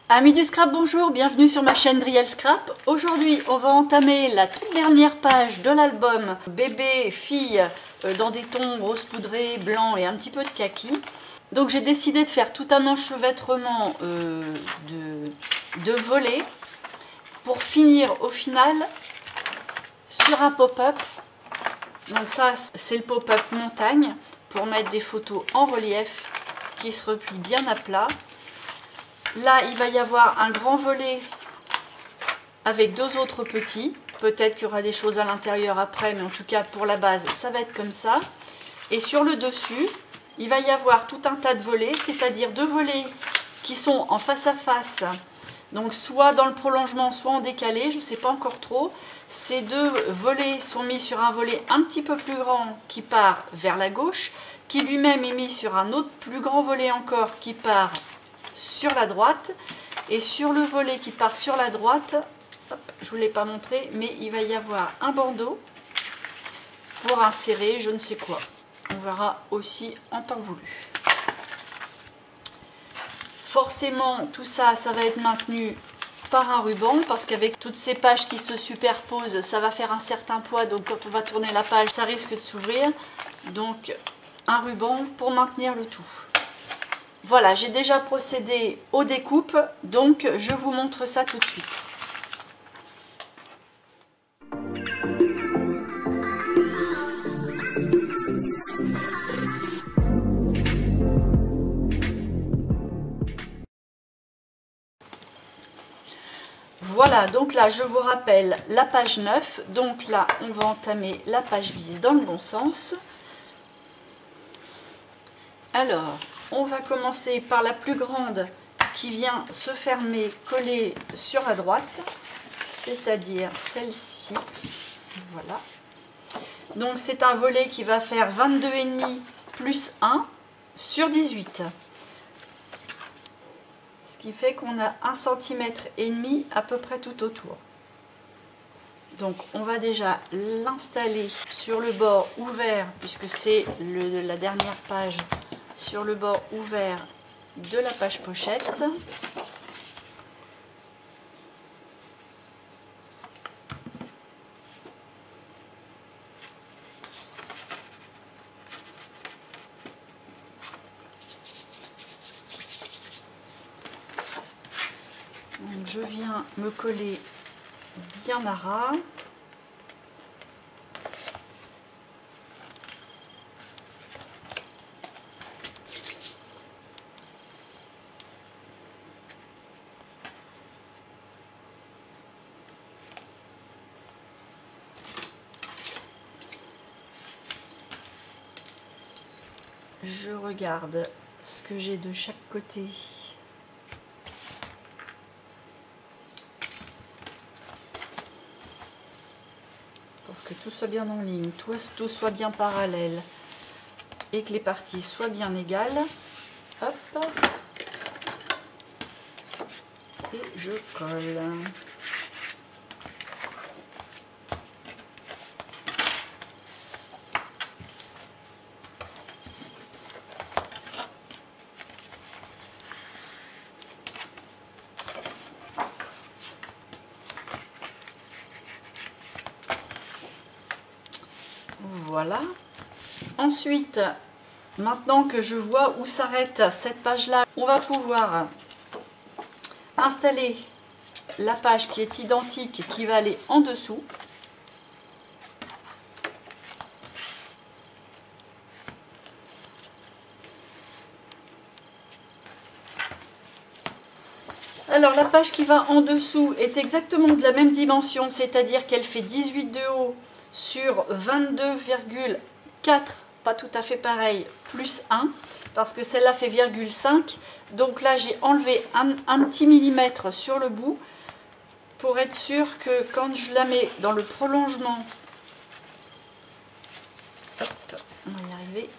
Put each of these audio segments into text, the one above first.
Amis du scrap, bonjour, bienvenue sur ma chaîne Driel Scrap. Aujourd'hui, on va entamer la toute dernière page de l'album bébé, fille, dans des tons rose poudré, blanc et un petit peu de kaki. Donc j'ai décidé de faire tout un enchevêtrement de volets pour finir au final sur un pop-up. Donc ça, c'est le pop-up montagne pour mettre des photos en relief qui se replient bien à plat. Là, il va y avoir un grand volet avec deux autres petits. Peut-être qu'il y aura des choses à l'intérieur après, mais en tout cas, pour la base, ça va être comme ça. Et sur le dessus, il va y avoir tout un tas de volets, c'est-à-dire deux volets qui sont en face à face. Donc, soit dans le prolongement, soit en décalé, je ne sais pas encore trop. Ces deux volets sont mis sur un volet un petit peu plus grand qui part vers la gauche, qui lui-même est mis sur un autre plus grand volet encore qui part sur la droite, et sur le volet qui part sur la droite, hop, je ne vous l'ai pas montré, mais il va y avoir un bandeau pour insérer je ne sais quoi. On verra aussi en temps voulu. Forcément, tout ça, ça va être maintenu par un ruban, parce qu'avec toutes ces pages qui se superposent, ça va faire un certain poids, donc quand on va tourner la page, ça risque de s'ouvrir. Donc, un ruban pour maintenir le tout. Voilà, j'ai déjà procédé aux découpes, donc je vous montre ça tout de suite. Voilà, donc là je vous rappelle la page 9, donc là on va entamer la page 10 dans le bon sens. Alors, on va commencer par la plus grande qui vient se fermer, coller sur la droite, c'est-à-dire celle-ci. Voilà. Donc c'est un volet qui va faire 22,5 plus 1 sur 18. Ce qui fait qu'on a 1,5 cm à peu près tout autour. Donc on va déjà l'installer sur le bord ouvert, puisque c'est la dernière page, sur le bord ouvert de la page pochette. Donc je viens me coller bien à ras. Je regarde ce que j'ai de chaque côté. Pour que tout soit bien en ligne, tout soit bien parallèle et que les parties soient bien égales. Hop. Et je colle. Voilà. Ensuite, maintenant que je vois où s'arrête cette page-là, on va pouvoir installer la page qui est identique et qui va aller en dessous. Alors la page qui va en dessous est exactement de la même dimension, c'est-à-dire qu'elle fait 18 de haut sur 22,4, pas tout à fait pareil, plus 1, parce que celle-là fait 0,5. Donc là, j'ai enlevé un petit millimètre sur le bout pour être sûr que quand je la mets dans le prolongement, hop, on va y arriver,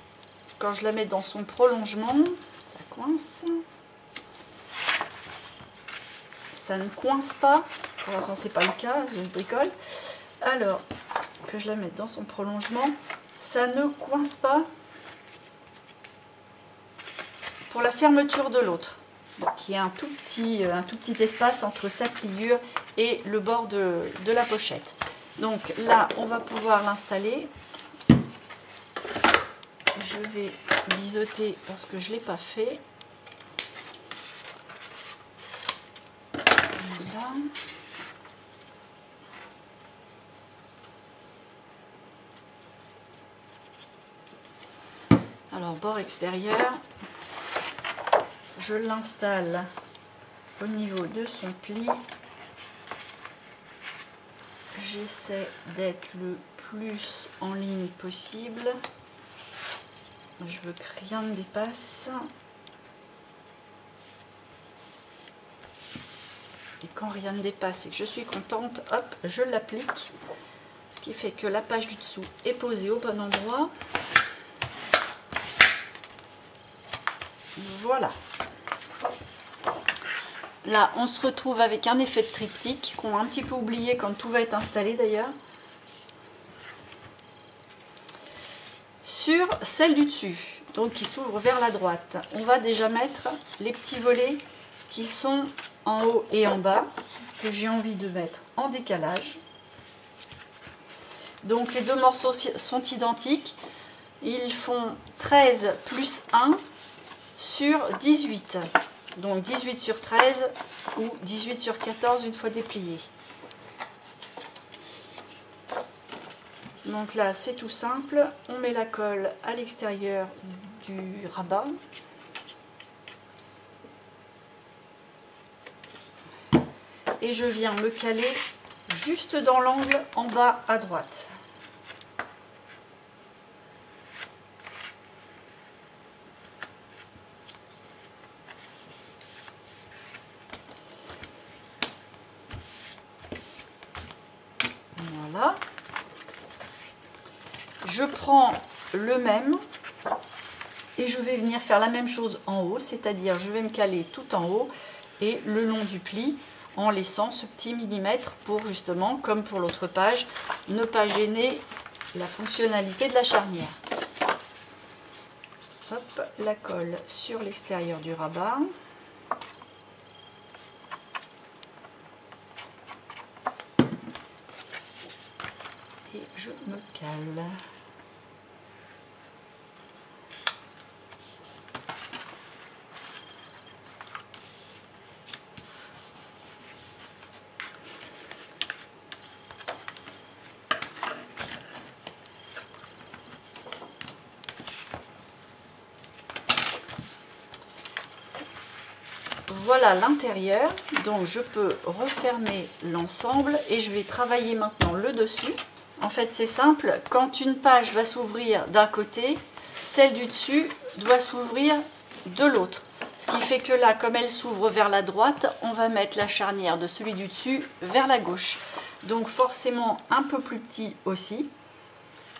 quand je la mets dans son prolongement, ça coince. Ça ne coince pas, pour l'instant c'est pas le cas, je bricole. Alors que je la mette dans son prolongement, ça ne coince pas pour la fermeture de l'autre. qu'il y ait un tout petit espace entre sa pliure et le bord de la pochette. Donc là, on va pouvoir l'installer. Je vais biseauter parce que je ne l'ai pas fait. Voilà. Alors, bord extérieur, je l'installe au niveau de son pli. J'essaie d'être le plus en ligne possible. Je veux que rien ne dépasse. Et quand rien ne dépasse et que je suis contente, hop, je l'applique. Ce qui fait que la page du dessous est posée au bon endroit. Voilà. Là, on se retrouve avec un effet de triptyque qu'on a un petit peu oublié quand tout va être installé d'ailleurs. Sur celle du dessus, donc qui s'ouvre vers la droite, on va déjà mettre les petits volets qui sont en haut et en bas, que j'ai envie de mettre en décalage. Donc les deux morceaux sont identiques. Ils font 13 plus 1 sur 18. Donc 18 sur 13 ou 18 sur 14 une fois déplié. Donc là, c'est tout simple. On met la colle à l'extérieur du rabat. Et je viens me caler juste dans l'angle en bas à droite. Voilà. Je prends le même et je vais venir faire la même chose en haut, c'est-à-dire je vais me caler tout en haut et le long du pli en laissant ce petit millimètre pour justement, comme pour l'autre page, ne pas gêner la fonctionnalité de la charnière. Hop, la colle sur l'extérieur du rabat. Et je me cale. Voilà l'intérieur, donc je peux refermer l'ensemble et je vais travailler maintenant le dessus. En fait c'est simple, quand une page va s'ouvrir d'un côté, celle du dessus doit s'ouvrir de l'autre. Ce qui fait que là, comme elle s'ouvre vers la droite, on va mettre la charnière de celui du dessus vers la gauche. Donc forcément un peu plus petit aussi.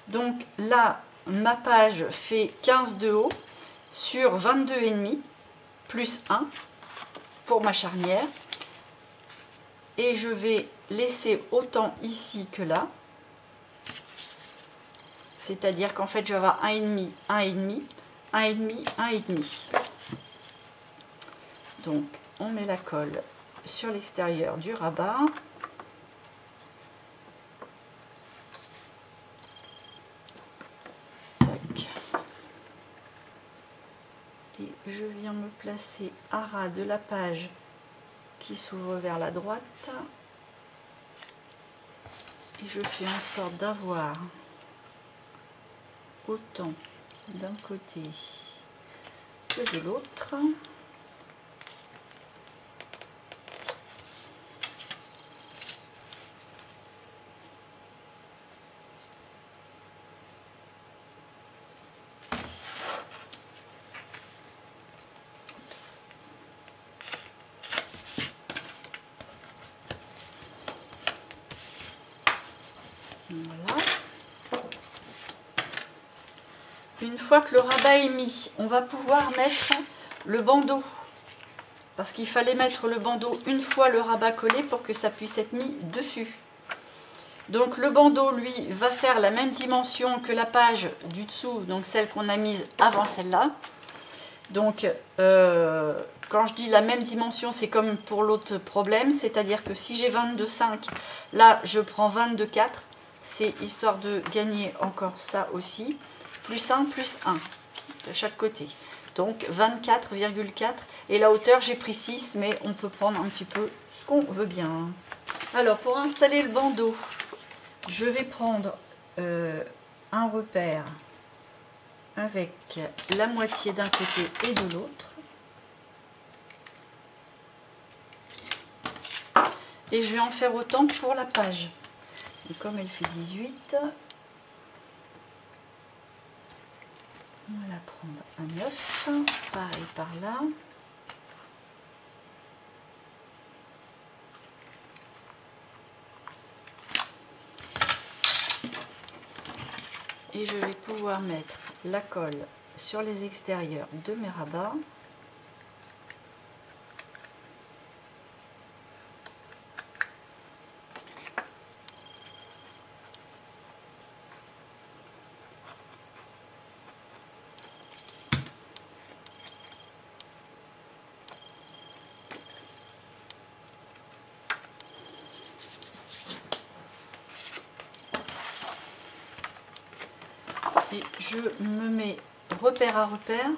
Donc là, ma page fait 15 de haut sur 22,5 plus 1 pour ma charnière. Et je vais laisser autant ici que là. C'est-à-dire qu'en fait, je vais avoir 1,5, 1,5, 1,5, 1,5. Donc, on met la colle sur l'extérieur du rabat. Tac. Et je viens me placer à ras de la page qui s'ouvre vers la droite. Et je fais en sorte d'avoir autant d'un côté que de l'autre. Voilà. Une fois que le rabat est mis, on va pouvoir mettre le bandeau. Parce qu'il fallait mettre le bandeau une fois le rabat collé pour que ça puisse être mis dessus. Donc le bandeau, lui, va faire la même dimension que la page du dessous, donc celle qu'on a mise avant celle-là. Donc quand je dis la même dimension, c'est comme pour l'autre problème, c'est-à-dire que si j'ai 22,5, là je prends 22,4, c'est histoire de gagner encore ça aussi, plus 1 de chaque côté. Donc 24,4 et la hauteur j'ai pris 6, mais on peut prendre un petit peu ce qu'on veut bien. Alors pour installer le bandeau, je vais prendre un repère avec la moitié d'un côté et de l'autre. Et je vais en faire autant pour la page. Et comme elle fait 18, on va la prendre à 9, pareil par là. Et je vais pouvoir mettre la colle sur les extérieurs de mes rabats. Et je me mets repère à repère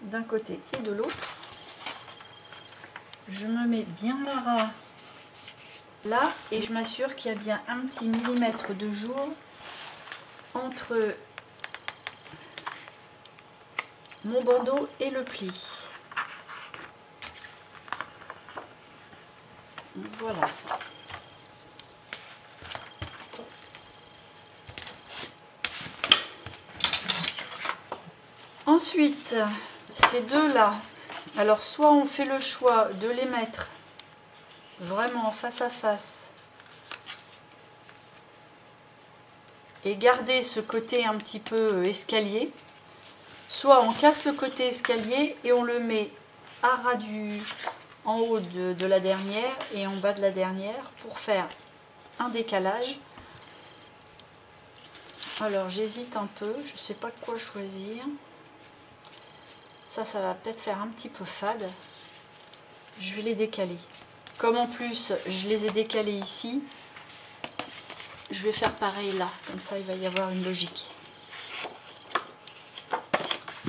d'un côté et de l'autre. Je me mets bien la ras là et je m'assure qu'il y a bien un petit millimètre de jour entre mon bandeau et le pli. Voilà. Ensuite, ces deux-là, alors soit on fait le choix de les mettre vraiment face à face et garder ce côté un petit peu escalier, soit on casse le côté escalier et on le met à ras en haut de la dernière et en bas de la dernière pour faire un décalage. Alors j'hésite un peu, je ne sais pas quoi choisir. Ça va peut-être faire un petit peu fade. Je vais les décaler. Comme en plus, je les ai décalés ici, je vais faire pareil là. Comme ça, il va y avoir une logique.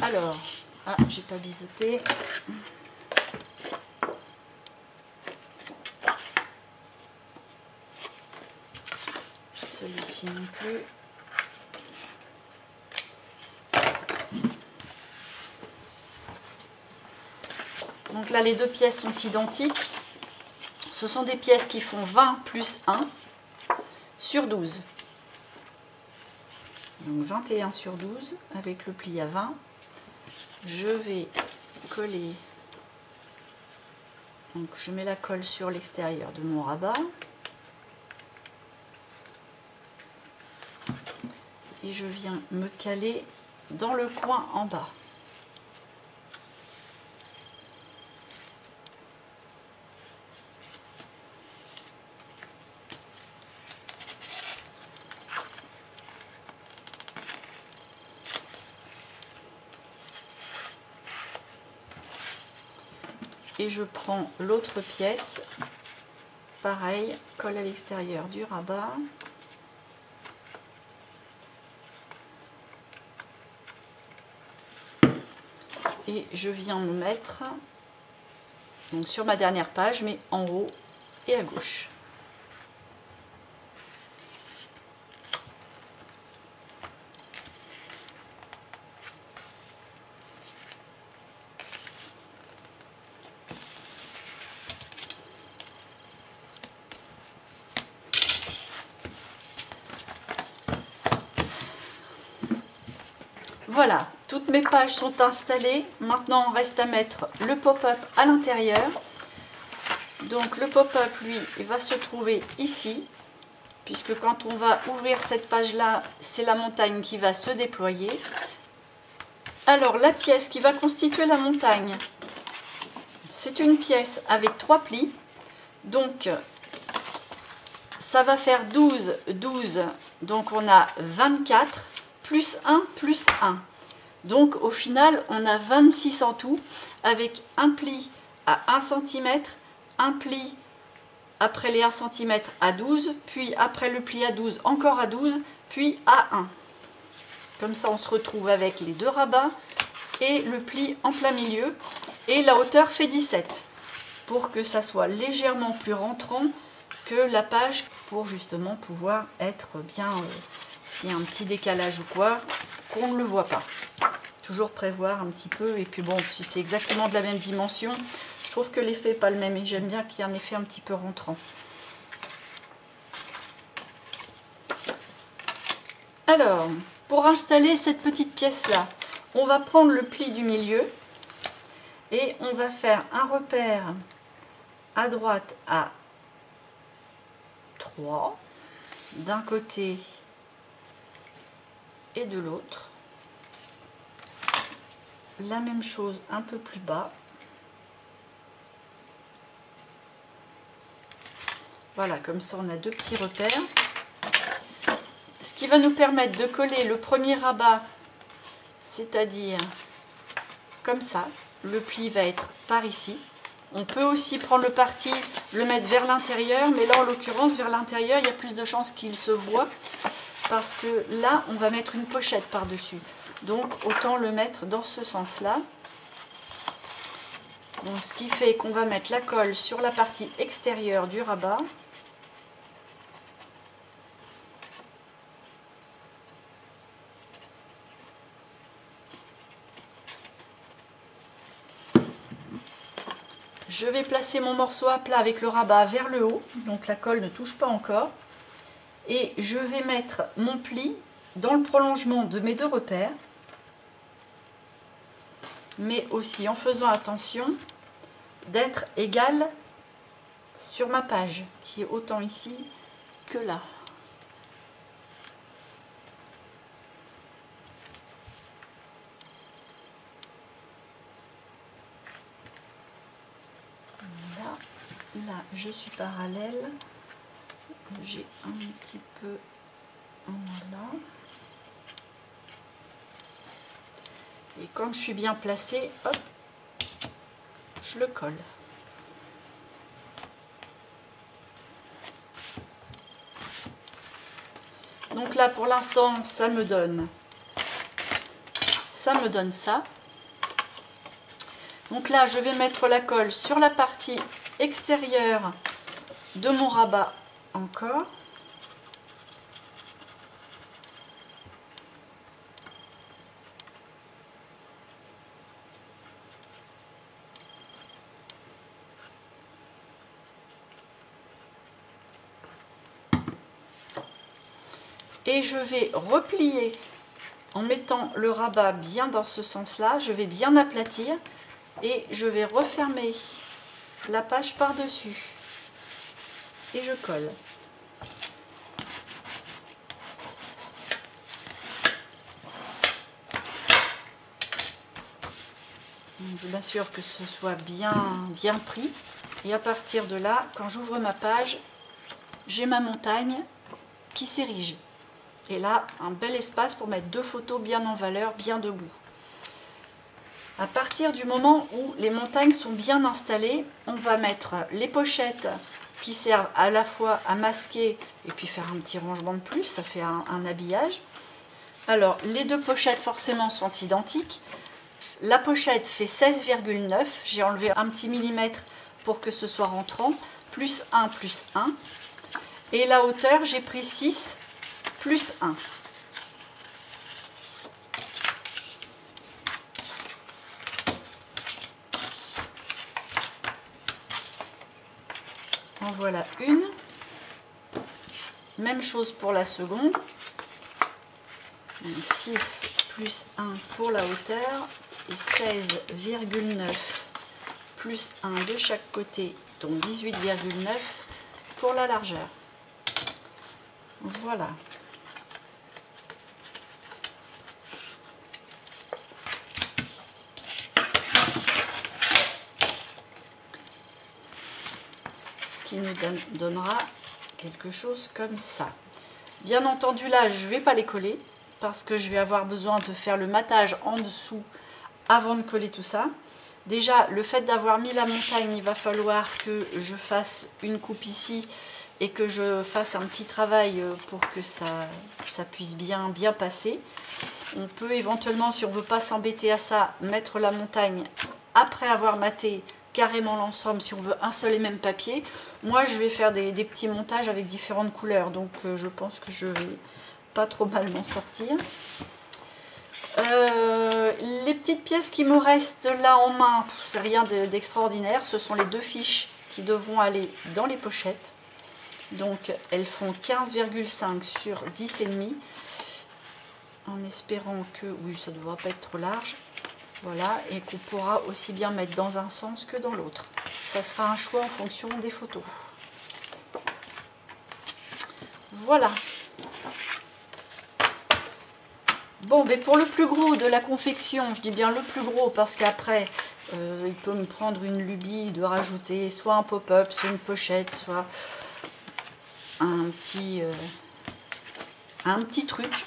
Alors, j'ai pas biseauté. Celui-ci non plus. Donc là, les deux pièces sont identiques. Ce sont des pièces qui font 20 plus 1 sur 12. Donc 21 sur 12 avec le pli à 20. Je vais coller. Donc je mets la colle sur l'extérieur de mon rabat. Et je viens me caler dans le coin en bas. Et je prends l'autre pièce, pareil, colle à l'extérieur du rabat. Et je viens me mettre donc sur ma dernière page, mais en haut et à gauche. Voilà, toutes mes pages sont installées. Maintenant, on reste à mettre le pop-up à l'intérieur. Donc le pop-up, lui, il va se trouver ici, puisque quand on va ouvrir cette page-là, c'est la montagne qui va se déployer. Alors, la pièce qui va constituer la montagne, c'est une pièce avec 3 plis. Donc, ça va faire 12, 12. Donc, on a 24. Plus 1, plus 1. Donc au final, on a 26 en tout, avec un pli à 1 cm, un pli après les 1 cm à 12, puis après le pli à 12, encore à 12, puis à 1. Comme ça, on se retrouve avec les 2 rabats et le pli en plein milieu. Et la hauteur fait 17, pour que ça soit légèrement plus rentrant que la page, pour justement pouvoir être bien, s'il y a un petit décalage ou quoi, qu'on ne le voit pas. Toujours prévoir un petit peu, et puis bon, si c'est exactement de la même dimension, je trouve que l'effet n'est pas le même, et j'aime bien qu'il y ait un effet un petit peu rentrant. Alors, pour installer cette petite pièce-là, on va prendre le pli du milieu, et on va faire un repère à droite à 3, d'un côté et de l'autre. La même chose un peu plus bas. Voilà, comme ça on a 2 petits repères. Ce qui va nous permettre de coller le premier rabat, c'est-à-dire comme ça. Le pli va être par ici. On peut aussi prendre le parti, le mettre vers l'intérieur, mais là en l'occurrence vers l'intérieur, il y a plus de chances qu'il se voit, parce que là on va mettre une pochette par-dessus. Donc autant le mettre dans ce sens-là. Donc ce qui fait qu'on va mettre la colle sur la partie extérieure du rabat. Je vais placer mon morceau à plat avec le rabat vers le haut, donc la colle ne touche pas encore. Et je vais mettre mon pli dans le prolongement de mes 2 repères, mais aussi en faisant attention d'être égal sur ma page, qui est autant ici que là. Là, je suis parallèle. J'ai un petit peu en là. Et quand je suis bien placée, hop, je le colle. Donc là, pour l'instant, ça me donne ça. Donc là, je vais mettre la colle sur la partie extérieure de mon rabat encore. Et je vais replier en mettant le rabat bien dans ce sens-là. Je vais bien aplatir et je vais refermer la page par-dessus. Et je colle. Je m'assure que ce soit bien pris. Et à partir de là, quand j'ouvre ma page, j'ai ma montagne qui s'érige. Et là, un bel espace pour mettre 2 photos bien en valeur, bien debout. À partir du moment où les montagnes sont bien installées, on va mettre les pochettes qui servent à la fois à masquer et puis faire un petit rangement de plus, ça fait un habillage. Alors, les 2 pochettes forcément sont identiques. La pochette fait 16,9, j'ai enlevé un petit millimètre pour que ce soit rentrant, plus 1, plus 1. Et la hauteur, j'ai pris 6, plus 1. En voilà une. Même chose pour la seconde. Donc 6 plus 1 pour la hauteur et 16,9 plus 1 de chaque côté, donc 18,9 pour la largeur. Voilà. Ce qui nous donnera quelque chose comme ça. Bien entendu, là, je ne vais pas les coller parce que je vais avoir besoin de faire le matage en dessous avant de coller tout ça. Déjà, le fait d'avoir mis la montagne, il va falloir que je fasse une coupe ici et que je fasse un petit travail pour que ça puisse bien passer. On peut éventuellement, si on ne veut pas s'embêter à ça, mettre la montagne après avoir maté carrément l'ensemble si on veut un seul et même papier. Moi, je vais faire des petits montages avec différentes couleurs, donc je pense que je vais pas trop mal m'en sortir. Les petites pièces qui me restent là en main, c'est rien d'extraordinaire, ce sont les 2 fiches qui devront aller dans les pochettes. Donc elles font 15,5 sur 10,5, en espérant que, oui, ça ne devra pas être trop large, voilà, et qu'on pourra aussi bien mettre dans un sens que dans l'autre. Ça sera un choix en fonction des photos. Voilà. Bon, mais pour le plus gros de la confection, je dis bien le plus gros parce qu'après, il peut me prendre une lubie de rajouter soit un pop-up, soit une pochette, soit un petit truc.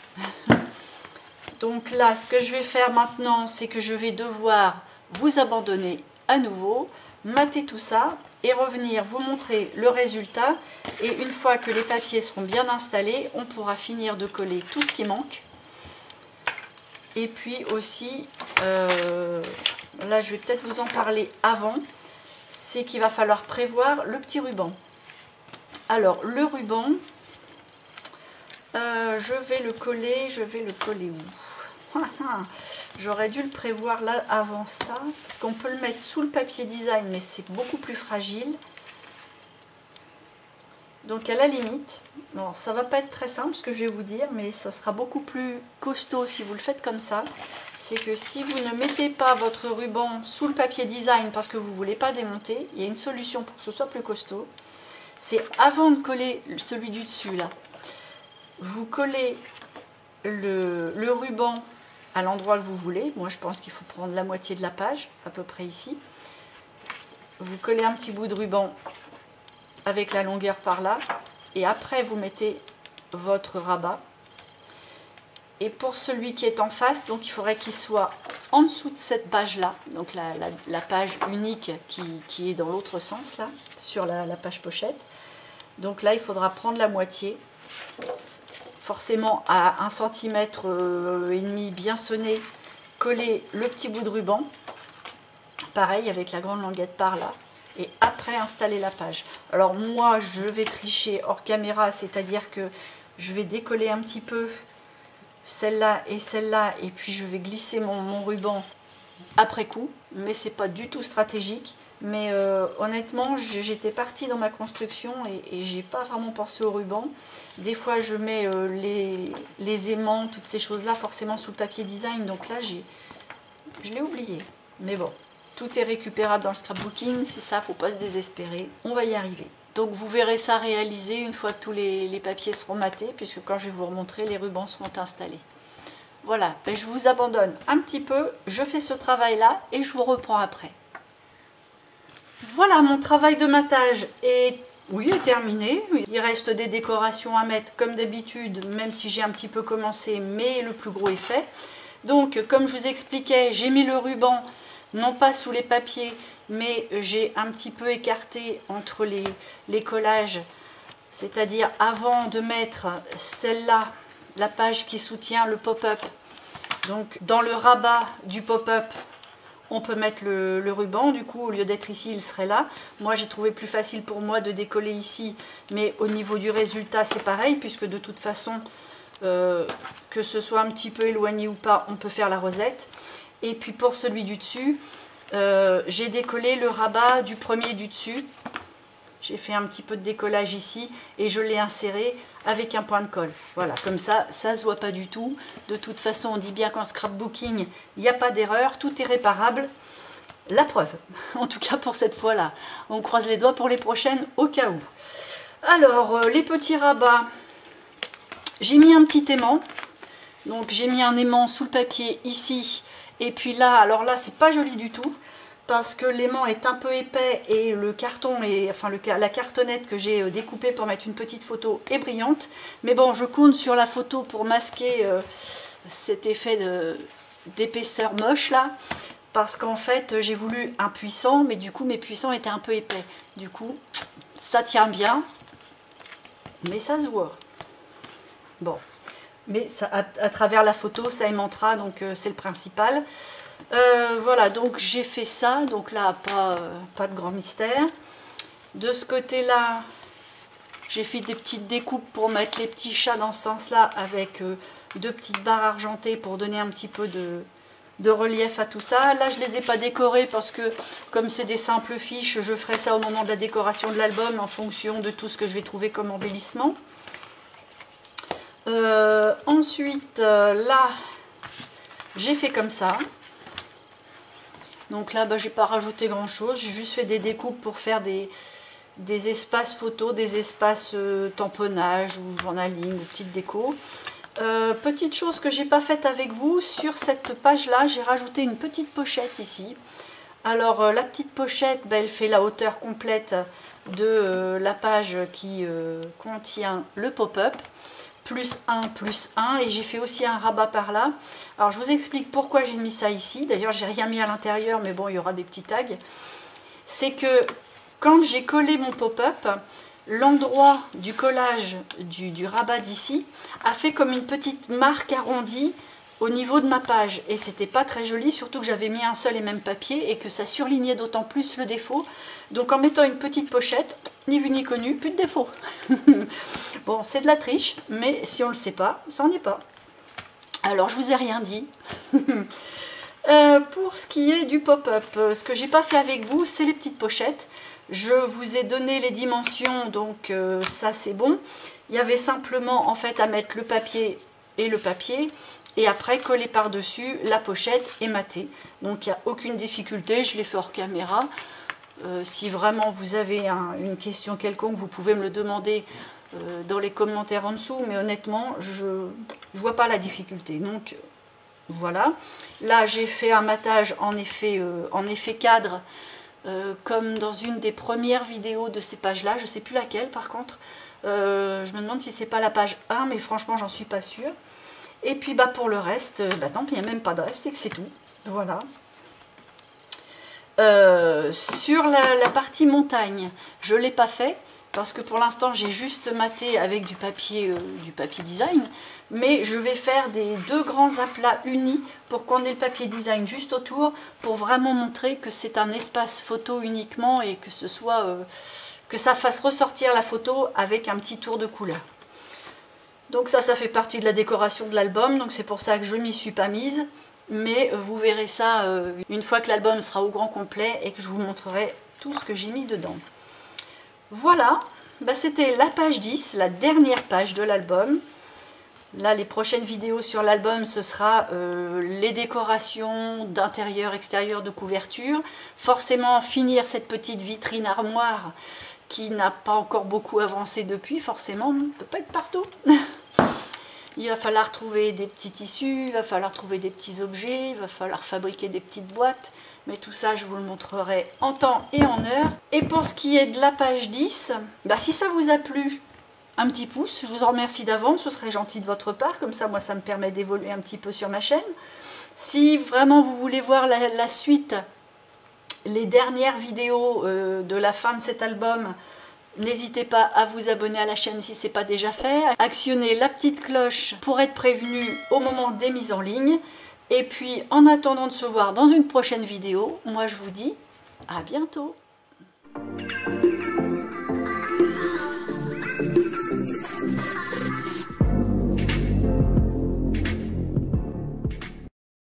Donc là, ce que je vais faire maintenant, c'est que je vais devoir vous abandonner à nouveau, mater tout ça et revenir vous montrer le résultat. Et une fois que les papiers seront bien installés, on pourra finir de coller tout ce qui manque. Et puis aussi, là je vais peut-être vous en parler avant, c'est qu'il va falloir prévoir le petit ruban. Alors le ruban, je vais le coller où? J'aurais dû le prévoir là avant ça, parce qu'on peut le mettre sous le papier design, mais c'est beaucoup plus fragile. Donc à la limite, bon, ça va pas être très simple ce que je vais vous dire, mais ça sera beaucoup plus costaud si vous le faites comme ça. C'est que si vous ne mettez pas votre ruban sous le papier design parce que vous ne voulez pas démonter, il y a une solution pour que ce soit plus costaud. C'est avant de coller celui du dessus là, vous collez le ruban à l'endroit que vous voulez. Moi je pense qu'il faut prendre la moitié de la page, à peu près ici. Vous collez un petit bout de ruban avec la longueur par là, et après vous mettez votre rabat. Et pour celui qui est en face, donc il faudrait qu'il soit en dessous de cette page là, donc la page unique qui est dans l'autre sens là, sur la page pochette. Donc là il faudra prendre la moitié, forcément à 1,5 cm bien sonné, coller le petit bout de ruban, pareil avec la grande languette par là, et après installer la page. Alors moi je vais tricher hors caméra, c'est-à-dire que je vais décoller un petit peu celle-là, et puis je vais glisser mon ruban après coup, mais c'est pas du tout stratégique. Mais honnêtement, j'étais partie dans ma construction et j'ai pas vraiment pensé au ruban. Des fois je mets les aimants, toutes ces choses là forcément sous le papier design, donc là je l'ai oublié, mais bon. Tout est récupérable dans le scrapbooking, c'est ça, faut pas se désespérer, on va y arriver. Donc vous verrez ça réalisé une fois que tous les papiers seront matés, puisque quand je vais vous remontrer, les rubans seront installés. Voilà, ben je vous abandonne un petit peu, je fais ce travail-là et je vous reprends après. Voilà, mon travail de matage est terminé. Il reste des décorations à mettre comme d'habitude, même si j'ai un petit peu commencé, mais le plus gros est fait. Donc, comme je vous expliquais, j'ai mis le ruban non pas sous les papiers, mais j'ai un petit peu écarté entre les collages, c'est-à-dire avant de mettre celle-là, la page qui soutient le pop-up. Donc dans le rabat du pop-up, on peut mettre le ruban, du coup au lieu d'être ici, il serait là. Moi j'ai trouvé plus facile pour moi de décoller ici, mais au niveau du résultat c'est pareil, puisque de toute façon, que ce soit un petit peu éloigné ou pas, on peut faire la rosette. Et puis pour celui du dessus, j'ai décollé le rabat du premier du dessus. J'ai fait un petit peu de décollage ici et je l'ai inséré avec un point de colle. Voilà, comme ça, ça ne se voit pas du tout. De toute façon, on dit bien qu'en scrapbooking, il n'y a pas d'erreur, tout est réparable. La preuve, en tout cas pour cette fois-là. On croise les doigts pour les prochaines au cas où. Alors, les petits rabats, j'ai mis un petit aimant. Donc j'ai mis un aimant sous le papier ici. Et puis là, alors là, c'est pas joli du tout. Parce que l'aimant est un peu épais et le carton, la cartonnette que j'ai découpée pour mettre une petite photo est brillante. Mais bon, je compte sur la photo pour masquer cet effet d'épaisseur moche là, parce qu'en fait j'ai voulu un puissant, mais du coup mes puissants étaient un peu épais. Du coup ça tient bien, mais ça se voit. Bon, mais ça, à travers la photo ça aimantera, donc c'est le principal. Voilà, donc j'ai fait ça, donc là pas de grand mystère. De ce côté là, j'ai fait des petites découpes pour mettre les petits chats dans ce sens là, avec deux petites barres argentées pour donner un petit peu de relief à tout ça. Là je les ai pas décorées parce que comme c'est des simples fiches, je ferai ça au moment de la décoration de l'album en fonction de tout ce que je vais trouver comme embellissement. Ensuite là j'ai fait comme ça. Donc là j'ai pas rajouté grand chose, j'ai juste fait des découpes pour faire des espaces photos, des espaces tamponnage ou journaling ou petite déco. Petite chose que j'ai pas faite avec vous, sur cette page là j'ai rajouté une petite pochette ici. Alors la petite pochette, elle fait la hauteur complète de la page qui contient le pop-up, plus 1, et j'ai fait aussi un rabat par là. Alors je vous explique pourquoi j'ai mis ça ici, d'ailleurs j'ai rien mis à l'intérieur, mais bon il y aura des petits tags. C'est que quand j'ai collé mon pop-up, l'endroit du collage du rabat d'ici a fait comme une petite marque arrondie au niveau de ma page. Et c'était pas très joli, surtout que j'avais mis un seul et même papier et que ça surlignait d'autant plus le défaut. Donc en mettant une petite pochette, ni vu ni connu, plus de défaut. Bon, c'est de la triche, mais si on le sait pas, ça n'en est pas. Alors je vous ai rien dit. Pour ce qui est du pop-up, ce que j'ai pas fait avec vous, c'est les petites pochettes. Je vous ai donné les dimensions, donc ça c'est bon. Il y avait simplement en fait à mettre le papier et le papier, et après coller par-dessus la pochette et mater. Donc il n'y a aucune difficulté, je l'ai fait hors caméra. Si vraiment vous avez une question quelconque, vous pouvez me le demander dans les commentaires en dessous, mais honnêtement, je ne vois pas la difficulté. Donc voilà. Là j'ai fait un matage en effet cadre, comme dans une des premières vidéos de ces pages-là, je ne sais plus laquelle par contre. Je me demande si c'est pas la page 1, mais franchement j'en suis pas sûre. Et puis pour le reste, tant pis, il n'y a même pas de reste et que c'est tout. Voilà. Sur la partie montagne, je ne l'ai pas fait parce que pour l'instant j'ai juste maté avec du papier design, mais je vais faire des deux grands aplats unis pour qu'on ait le papier design juste autour, pour vraiment montrer que c'est un espace photo uniquement et que ce soit que ça fasse ressortir la photo avec un petit tour de couleur. Donc ça fait partie de la décoration de l'album, donc c'est pour ça que je ne m'y suis pas mise. Mais vous verrez ça une fois que l'album sera au grand complet et que je vous montrerai tout ce que j'ai mis dedans. Voilà, c'était la page 10, la dernière page de l'album. Là, les prochaines vidéos sur l'album, ce sera les décorations d'intérieur, extérieur, de couverture. Forcément, finir cette petite vitrine armoire qui n'a pas encore beaucoup avancé depuis, forcément, ne peut pas être partout. Il va falloir trouver des petits tissus, il va falloir trouver des petits objets, il va falloir fabriquer des petites boîtes. Mais tout ça, je vous le montrerai en temps et en heure. Et pour ce qui est de la page 10, si ça vous a plu, un petit pouce. Je vous en remercie d'avance, ce serait gentil de votre part. Comme ça, moi, ça me permet d'évoluer un petit peu sur ma chaîne. Si vraiment vous voulez voir la suite, les dernières vidéos de la fin de cet album, n'hésitez pas à vous abonner à la chaîne si ce n'est pas déjà fait. Actionnez la petite cloche pour être prévenu au moment des mises en ligne. Et puis, en attendant de se voir dans une prochaine vidéo, moi je vous dis à bientôt.